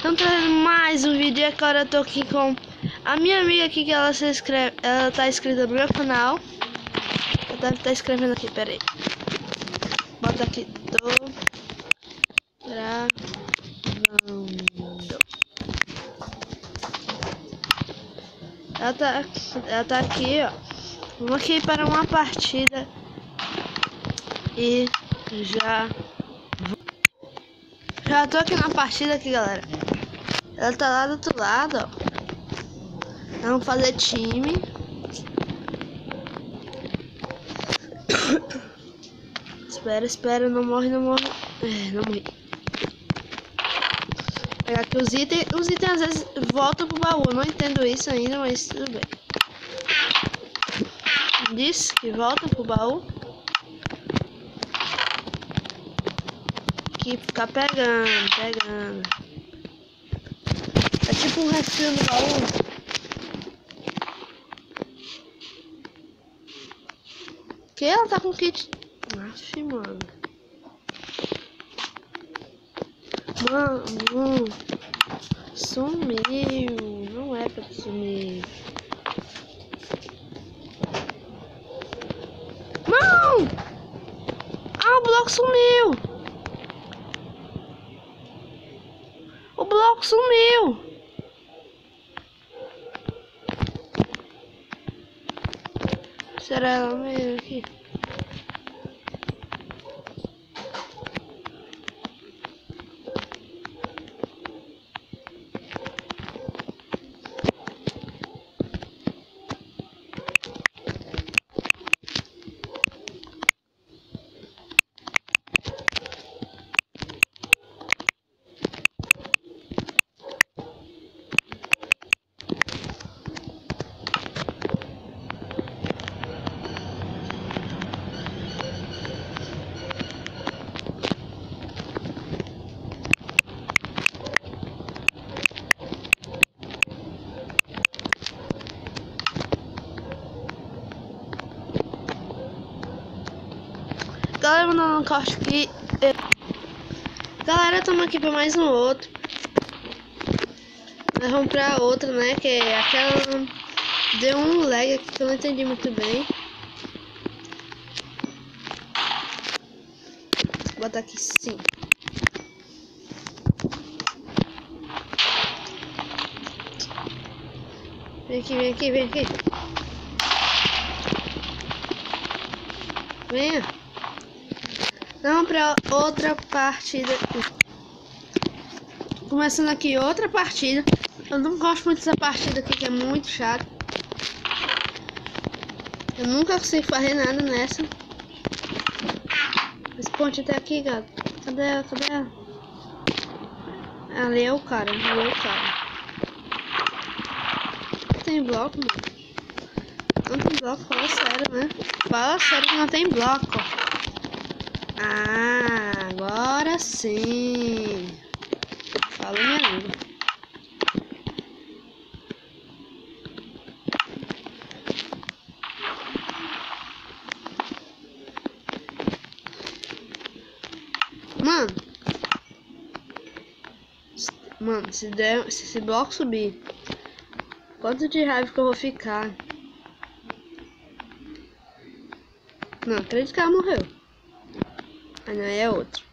Então trazendo mais um vídeo. E agora eu tô aqui com a minha amiga aqui, que ela tá inscrita no meu canal. Ela deve estar escrevendo aqui, peraí. Bota aqui, tô gravando. Ela tá aqui, ó. Vamos aqui para uma partida. E já tô aqui na partida aqui, galera. Ela tá lá do outro lado, ó. Vamos fazer time. Espera, não morre. Não morri. Pegar aqui os itens às vezes voltam pro baú. Eu não entendo isso ainda, mas tudo bem. Diz que voltam pro baú. Aqui ficar pegando. É tipo um refil no baú. Que ela tá com kit. Aff, mano. Mano, sumiu. Não é pra sumir. Não! Ah, o bloco sumiu. O bloco sumiu. Será ela mesmo aqui? Galera, mandando um corte aqui. Galera, estamos aqui para mais um outro. Nós vamos pra outra, né? Que é aquela. Deu um lag aqui que eu não entendi muito bem. Vou botar aqui sim. Vem aqui. Venha. Vamos pra outra partida. Começando aqui outra partida. Eu não gosto muito dessa partida aqui, que é muito chata. Eu nunca consigo fazer nada nessa. Esse ponte até aqui, gato. Cadê ela? Ali é o cara. Não tem bloco, mano. Não tem bloco, fala sério, né? Fala sério que não tem bloco. Ah, agora sim. Fala, minha amiga. Mano, se esse bloco subir, quanto de raiva que eu vou ficar. Não, acredito que ela morreu. Ah, não, é outro.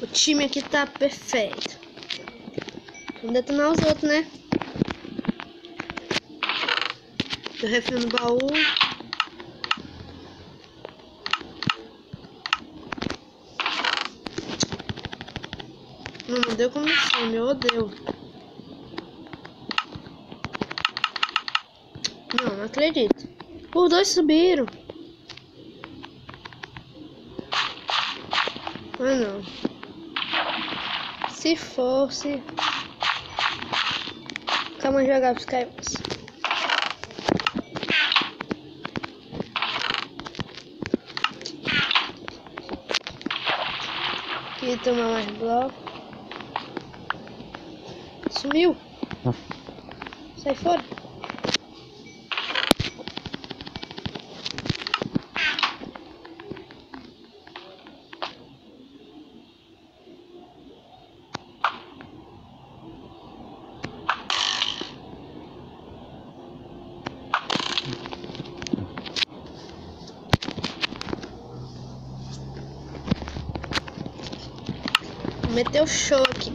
O time aqui tá perfeito. Vamos detonar os outros, né? Tô refil no baú. Não deu condição, meu odeio. Não acredito. Os dois subiram. Ah, não. Se fosse. Calma, jogar os caibos. E tomar mais bloco. Sumiu. Sai fora. Meteu show aqui.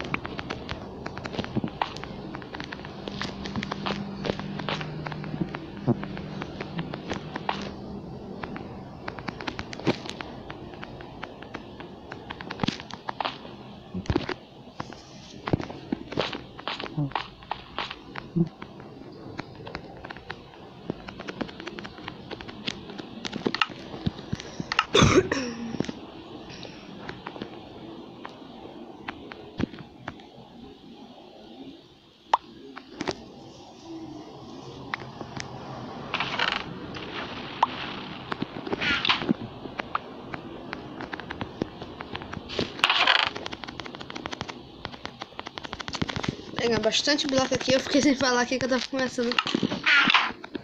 Pegar bastante bloco aqui, eu fiquei sem falar aqui que eu tava começando.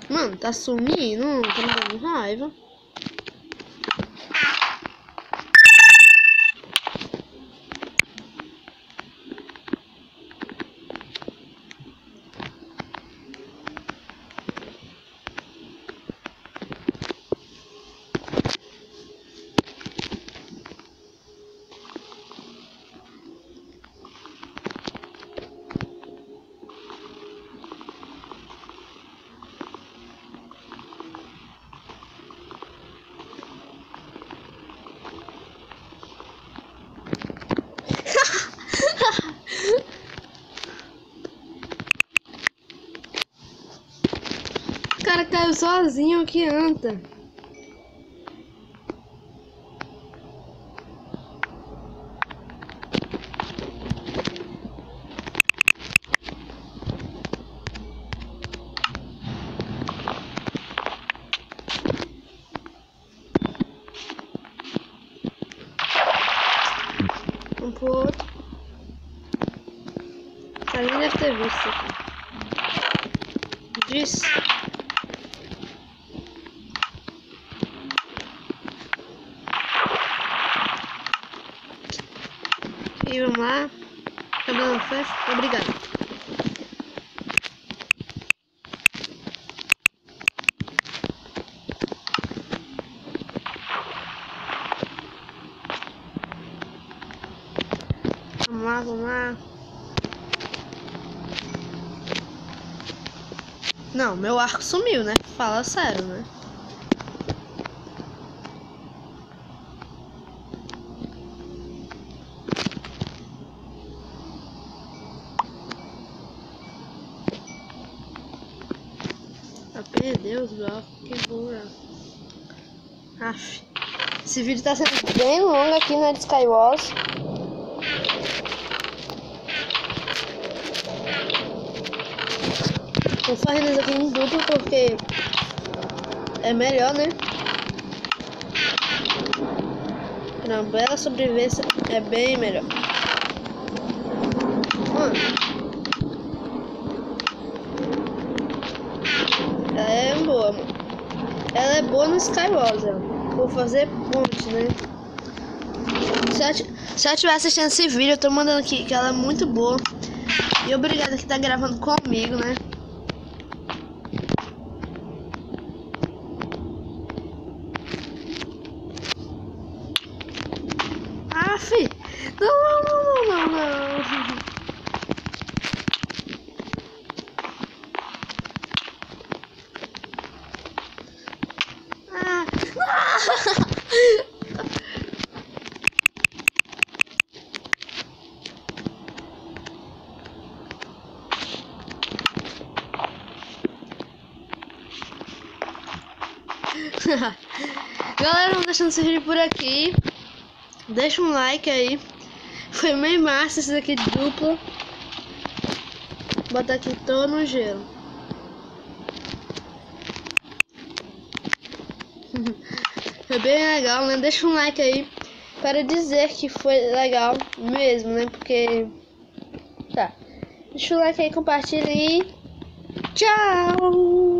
Mano, tá sumindo, tá me dando raiva. O cara caiu sozinho aqui, anta. Um pro outro. Alguém deve ter visto isso aqui. Disse. E vamos lá. Cabelo fecha. Obrigado. Vamos lá, vamos lá. Não, meu arco sumiu, né? Fala sério, né? Perdeu os blocos, que burra. Aff. Esse vídeo tá sendo bem longo aqui na Skywars. Tô fazendo isso aqui em duplo porque é melhor, né? Pra uma bela sobrevivência é bem melhor. Ela é boa, mano. Ela é boa no Skywars, vou fazer ponte, né? Se eu estiver assistindo esse vídeo, eu tô mandando aqui que ela é muito boa. E obrigado que tá gravando comigo, né? Aff! Não. Galera, vamos deixando esse vídeo por aqui. Deixa um like aí. Foi meio massa esse daqui de dupla. Botar aqui todo no gelo. Foi bem legal, né? Deixa um like aí. para dizer que foi legal mesmo, né? Porque... Tá. Deixa o like aí, compartilha e... Tchau!